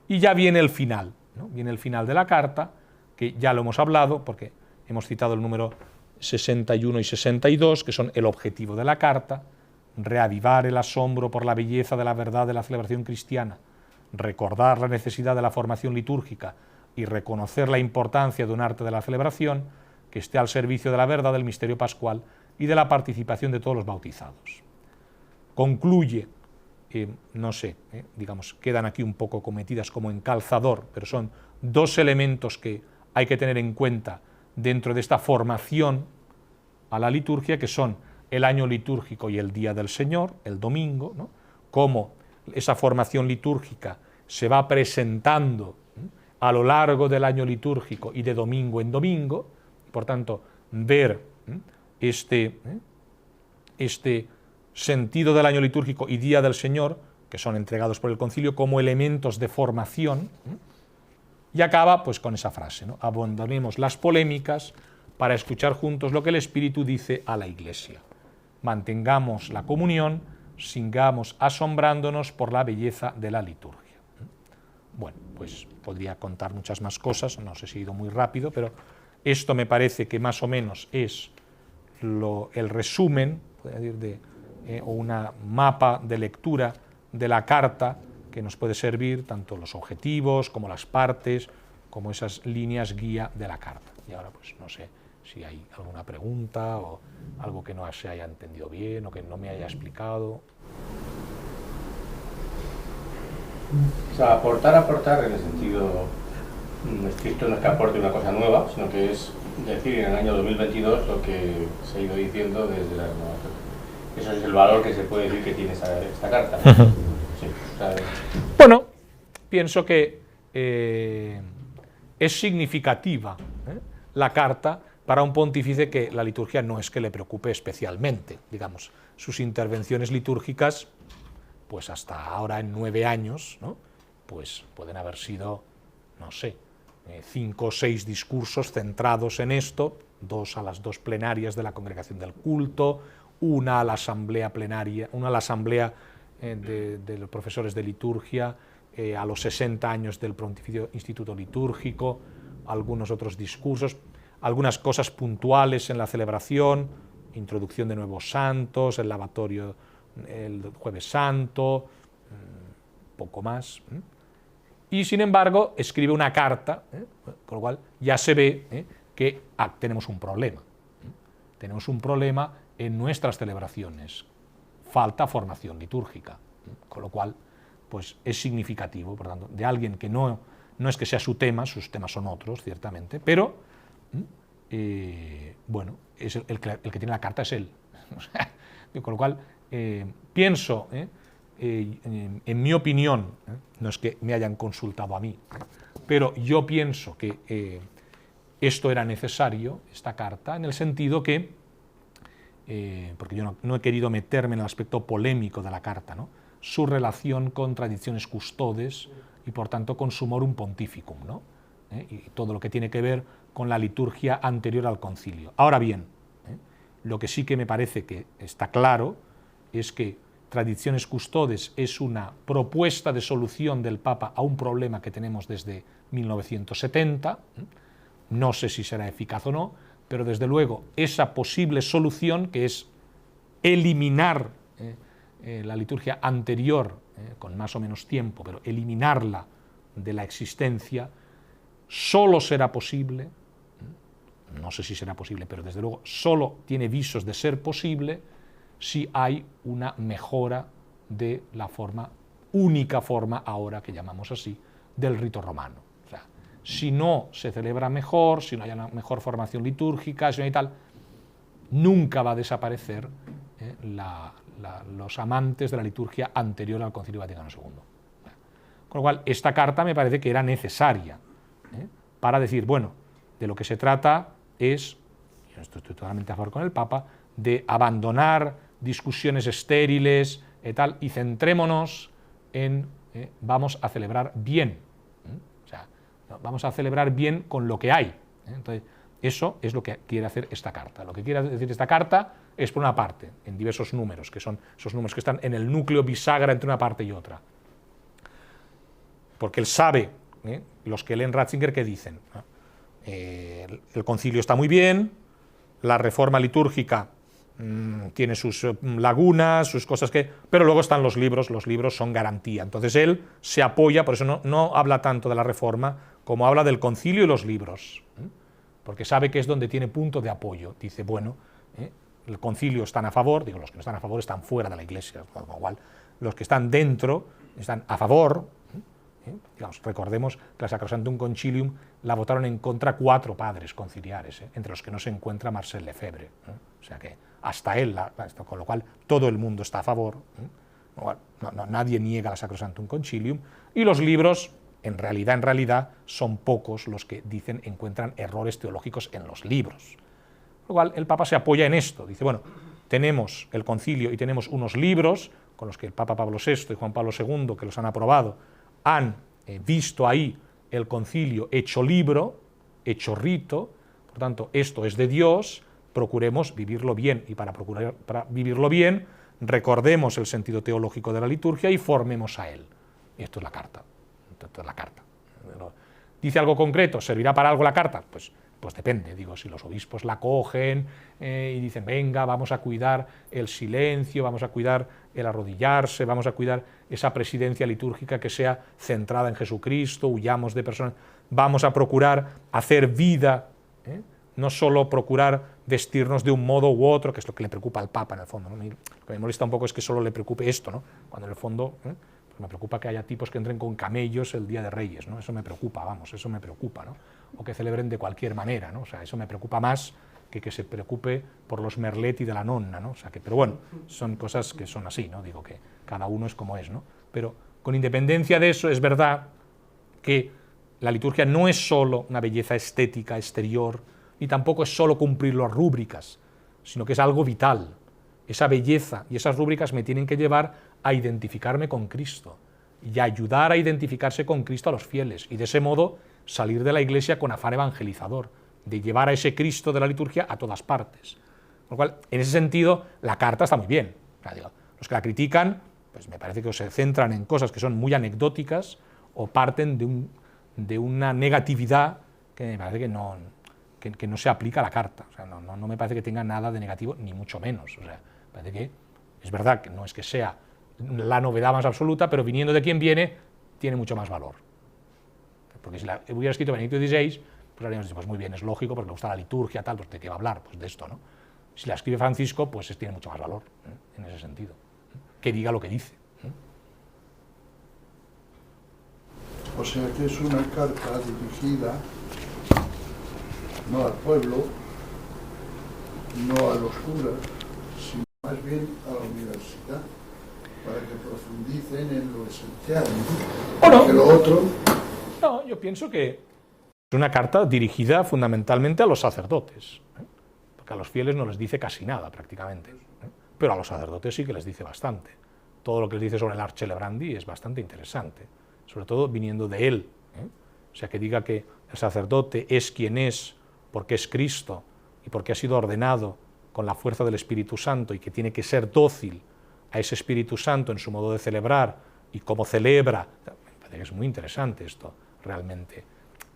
Speaker 2: y ya viene el final, ¿no? Viene el final de la carta, que ya lo hemos hablado, porque hemos citado el número 61 y 62, que son el objetivo de la carta: reavivar el asombro por la belleza de la verdad de la celebración cristiana, recordar la necesidad de la formación litúrgica y reconocer la importancia de un arte de la celebración que esté al servicio de la verdad del misterio pascual y de la participación de todos los bautizados. Concluye, digamos, quedan aquí un poco cometidas como en calzador, pero son dos elementos que hay que tener en cuenta dentro de esta formación a la liturgia, que son el año litúrgico y el día del Señor, el domingo, ¿no? Cómo esa formación litúrgica se va presentando a lo largo del año litúrgico y de domingo en domingo, por tanto, ver este sentido del año litúrgico y día del Señor, que son entregados por el concilio, como elementos de formación, y acaba pues con esa frase, ¿no? Abandonemos las polémicas para escuchar juntos lo que el Espíritu dice a la Iglesia. Mantengamos la comunión, sigamos asombrándonos por la belleza de la liturgia. Bueno, pues podría contar muchas más cosas, no sé si he ido muy rápido, pero esto me parece que más o menos es el resumen, podría decir, o una mapa de lectura de la carta que nos puede servir tanto los objetivos como las partes, como esas líneas guía de la carta. Y ahora pues no sé si hay alguna pregunta o algo que no se haya entendido bien o que no me haya explicado.
Speaker 3: O sea, aportar en el sentido estricto no es que aporte una cosa nueva, sino que es decir en el año 2022 lo que se ha ido diciendo desde la renovación. Eso es el valor que se puede decir que tiene esta carta. Sí, o sea,
Speaker 2: bueno, pienso que es significativa la carta para un pontífice que la liturgia no es que le preocupe especialmente. Digamos, sus intervenciones litúrgicas, pues hasta ahora en 9 años, ¿no? Pues pueden haber sido, no sé, 5 o 6 discursos centrados en esto, 2 a las 2 plenarias de la Congregación del Culto, una a la asamblea plenaria, una a la asamblea de los profesores de liturgia, a los 60 años del Pontificio Instituto Litúrgico, algunos otros discursos, algunas cosas puntuales en la celebración, introducción de nuevos santos, el lavatorio el Jueves Santo, poco más. Y sin embargo escribe una carta, con lo cual ya se ve que tenemos un problema. Tenemos un problema en nuestras celebraciones. Falta formación litúrgica, con lo cual pues es significativo, por tanto, de alguien que no es que sea su tema, sus temas son otros, ciertamente, pero bueno, es el que tiene la carta es él. Con lo cual pienso, en mi opinión, no es que me hayan consultado a mí, pero yo pienso que esto era necesario, esta carta, en el sentido que, porque yo no he querido meterme en el aspecto polémico de la carta, ¿no? Su relación con tradiciones custodes y por tanto con Summorum Pontificum, ¿no? Y todo lo que tiene que ver con la liturgia anterior al concilio. Ahora bien, lo que sí que me parece que está claro es que Tradiciones Custodes es una propuesta de solución del Papa a un problema que tenemos desde 1970, no sé si será eficaz o no, pero desde luego esa posible solución, que es eliminar la liturgia anterior, con más o menos tiempo, pero eliminarla de la existencia, solo será posible, no sé si será posible, pero desde luego solo tiene visos de ser posible si hay una mejora de la única forma ahora que llamamos así, del rito romano. O sea, si no se celebra mejor, si no hay una mejor formación litúrgica, si no hay tal, nunca va a desaparecer los amantes de la liturgia anterior al Concilio Vaticano II. Con lo cual, esta carta me parece que era necesaria para decir, bueno, de lo que se trata es, yo estoy totalmente a favor con el Papa, de abandonar discusiones estériles y tal, y centrémonos en vamos a celebrar bien. O sea, vamos a celebrar bien con lo que hay. Entonces, eso es lo que quiere hacer esta carta. Lo que quiere decir esta carta es, por una parte, en diversos números, que son esos números que están en el núcleo bisagra entre una parte y otra. Porque él sabe, los que leen Ratzinger, ¿qué dicen? El concilio está muy bien, la reforma litúrgica tiene sus lagunas, sus cosas pero luego están los libros son garantía. Entonces él se apoya, por eso no habla tanto de la reforma como habla del concilio y los libros, porque sabe que es donde tiene punto de apoyo. Dice, bueno, el concilio están a favor, digo, los que no están a favor están fuera de la Iglesia, con lo cual los que están dentro están a favor. Digamos, recordemos que la Sacrosanctum Concilium la votaron en contra 4 padres conciliares, entre los que no se encuentra Marcel Lefebvre. O sea que hasta él, con lo cual todo el mundo está a favor, nadie niega la Sacrosanctum Concilium, y los libros, en realidad, son pocos los que encuentran errores teológicos en los libros. Con lo cual el Papa se apoya en esto, dice, bueno, tenemos el concilio y tenemos unos libros con los que el Papa Pablo VI y Juan Pablo II, que los han aprobado, han visto ahí el concilio hecho libro, hecho rito, por tanto, esto es de Dios, procuremos vivirlo bien, y para vivirlo bien, recordemos el sentido teológico de la liturgia y formemos a él. Y esto es la carta. ¿Dice algo concreto? ¿Servirá para algo la carta? Pues depende, si los obispos la cogen y dicen, venga, vamos a cuidar el silencio, vamos a cuidar el arrodillarse, vamos a cuidar esa presidencia litúrgica que sea centrada en Jesucristo, huyamos de personas, vamos a procurar hacer vida, no solo procurar vestirnos de un modo u otro, que es lo que le preocupa al Papa en el fondo, ¿no? Lo que me molesta un poco es que solo le preocupe esto, ¿no? Cuando en el fondo pues me preocupa que haya tipos que entren con camellos el Día de Reyes, ¿no? Eso me preocupa, eso me preocupa, ¿no? O que celebren de cualquier manera, ¿no? O sea, eso me preocupa más que se preocupe por los merletti de la nonna, ¿no? O sea, pero bueno, son cosas que son así, ¿no? Digo que cada uno es como es, ¿no? Pero con independencia de eso, es verdad que la liturgia no es solo una belleza estética exterior, ni tampoco es solo cumplir las rúbricas, sino que es algo vital. Esa belleza y esas rúbricas me tienen que llevar a identificarme con Cristo y a ayudar a identificarse con Cristo a los fieles, y de ese modo salir de la Iglesia con afán evangelizador, de llevar a ese Cristo de la liturgia a todas partes. Con lo cual, en ese sentido, la carta está muy bien. Los que la critican, pues me parece que o se centran en cosas que son muy anecdóticas o parten de una negatividad que me parece que no se aplica a la carta. O sea, no me parece que tenga nada de negativo, ni mucho menos. O sea, me parece que es verdad que no es que sea la novedad más absoluta, pero viniendo de quien viene, tiene mucho más valor. Porque si la hubiera escrito Benedicto XVI, pues habríamos dicho, pues muy bien, es lógico, porque le gusta la liturgia, tal, pues ¿de qué va a hablar? Pues de esto, ¿no? Si la escribe Francisco, pues tiene mucho más valor, en ese sentido. Que diga lo que dice.
Speaker 4: O sea que es una carta dirigida no al pueblo, no a los curas, sino más bien a la universidad, para que profundicen en lo esencial. Porque lo otro...
Speaker 2: No, yo pienso que es una carta dirigida fundamentalmente a los sacerdotes, porque a los fieles no les dice casi nada prácticamente, pero a los sacerdotes sí que les dice bastante. Todo lo que les dice sobre el Archelebrandi es bastante interesante, sobre todo viniendo de él. O sea, que diga que el sacerdote es quien es porque es Cristo y porque ha sido ordenado con la fuerza del Espíritu Santo y que tiene que ser dócil a ese Espíritu Santo en su modo de celebrar y cómo celebra. Me parece que es muy interesante esto, realmente.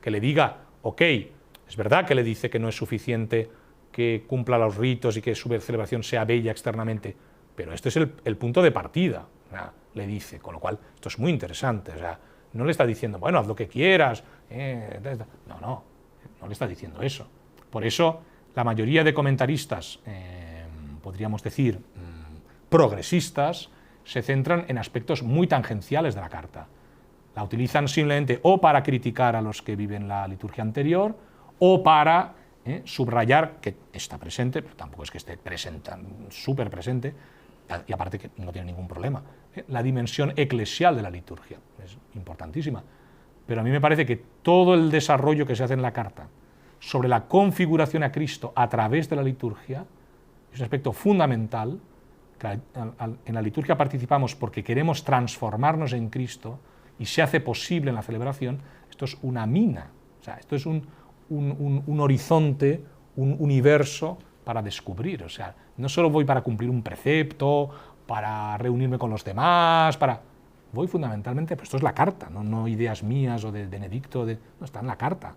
Speaker 2: Que le diga, ok, es verdad que le dice que no es suficiente que cumpla los ritos y que su celebración sea bella externamente, pero este es el punto de partida, le dice, con lo cual esto es muy interesante. O sea, no le está diciendo, bueno, haz lo que quieras, no le está diciendo eso. Por eso la mayoría de comentaristas, podríamos decir, progresistas, se centran en aspectos muy tangenciales de la carta. La utilizan simplemente o para criticar a los que viven la liturgia anterior o para subrayar que está presente, pero tampoco es que esté presente, súper presente, y aparte que no tiene ningún problema. La dimensión eclesial de la liturgia es importantísima. Pero a mí me parece que todo el desarrollo que se hace en la carta sobre la configuración a Cristo a través de la liturgia es un aspecto fundamental. Que en la liturgia participamos porque queremos transformarnos en Cristo y se hace posible en la celebración. Esto es una mina, o sea, esto es un horizonte, un universo para descubrir. O sea, no solo voy para cumplir un precepto, para reunirme con los demás, voy fundamentalmente, pues esto es la carta, no ideas mías o de Benedicto, no, está en la carta,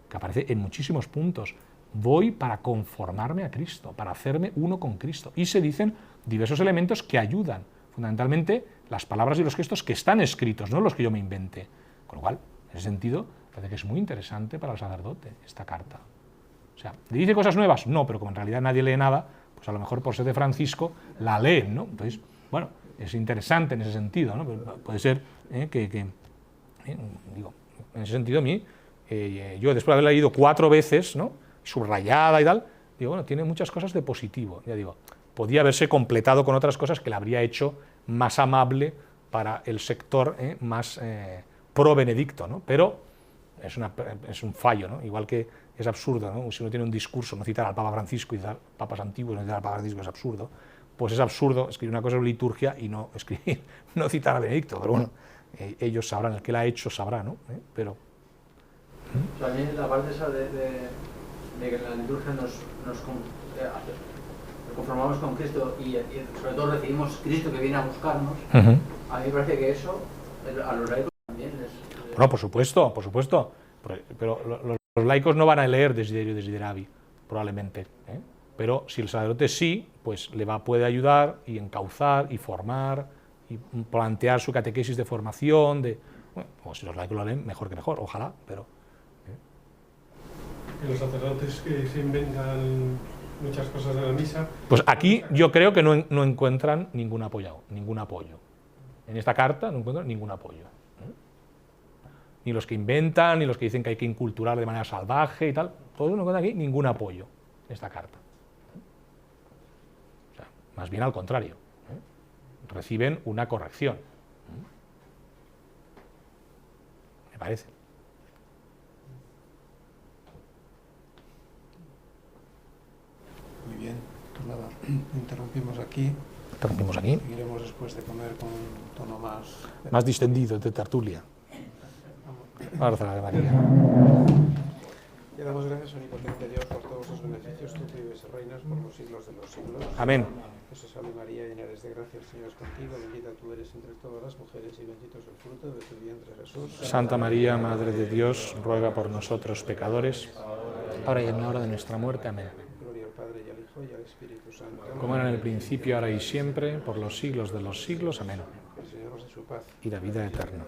Speaker 2: que aparece en muchísimos puntos. Voy para conformarme a Cristo, para hacerme uno con Cristo. Y se dicen diversos elementos que ayudan, fundamentalmente las palabras y los gestos que están escritos, no los que yo me invente. Con lo cual, en ese sentido, parece que es muy interesante para el sacerdote esta carta. O sea, ¿le dice cosas nuevas? No, pero como en realidad nadie lee nada, pues a lo mejor por ser de Francisco la leen, ¿no? Entonces, bueno, es interesante en ese sentido, ¿no? Puede ser digo, en ese sentido a mí, yo después de haberla leído 4 veces, ¿no?, subrayada y tal, digo, bueno, tiene muchas cosas de positivo, ya digo, podía haberse completado con otras cosas que la habría hecho más amable para el sector más pro Benedicto, ¿no? Pero es un fallo, ¿no? Igual que es absurdo, ¿no? Si uno tiene un discurso, no citar al Papa Francisco y citar papas antiguos, no citar al Papa Francisco es absurdo, pues es absurdo escribir una cosa de liturgia y no escribir, no citar a Benedicto, pero bueno, ellos sabrán, el que la ha hecho sabrá, ¿no? Pero...
Speaker 5: También la parte esa de que en la liturgia nos conformamos con Cristo y sobre todo recibimos Cristo que viene a buscarnos, a mí me parece que eso a los laicos también les...
Speaker 2: Bueno, por supuesto, pero los laicos no van a leer Desiderio Desideravi, probablemente, pero si el sacerdote sí, pues puede ayudar y encauzar y formar y plantear su catequesis de formación, bueno, pues si los laicos lo leen, mejor que mejor, ojalá, pero...
Speaker 6: Y los sacerdotes que se inventan muchas cosas de la misa...
Speaker 2: Pues aquí yo creo que no encuentran ningún apoyo. En esta carta no encuentran ningún apoyo. Ni los que inventan, ni los que dicen que hay que inculturar de manera salvaje y tal, todos no encuentran aquí ningún apoyo en esta carta. O sea, más bien al contrario. Reciben una corrección. Me parece.
Speaker 1: Muy bien, pues nada, interrumpimos aquí. Seguiremos después de comer con un tono más
Speaker 2: distendido, de tertulia. Ahora la de María.
Speaker 1: Y damos gracias, omnipotente Dios, por todos los beneficios, tú que vives y reinas por los siglos de los siglos.
Speaker 2: Amén.
Speaker 1: Jesús, salve María, llena eres de gracia, el Señor es contigo, bendita tú eres entre todas las mujeres y bendito es el fruto de tu vientre, Jesús.
Speaker 2: Santa María, Madre de Dios, ruega por nosotros pecadores, ahora y en la hora de nuestra muerte. Amén.
Speaker 1: Gloria al Padre y al Hijo y al Espíritu Santo.
Speaker 2: Como era en el principio, ahora y siempre, por los siglos de los siglos. Amén.
Speaker 1: El Señor os dé su paz.
Speaker 2: Y la vida eterna.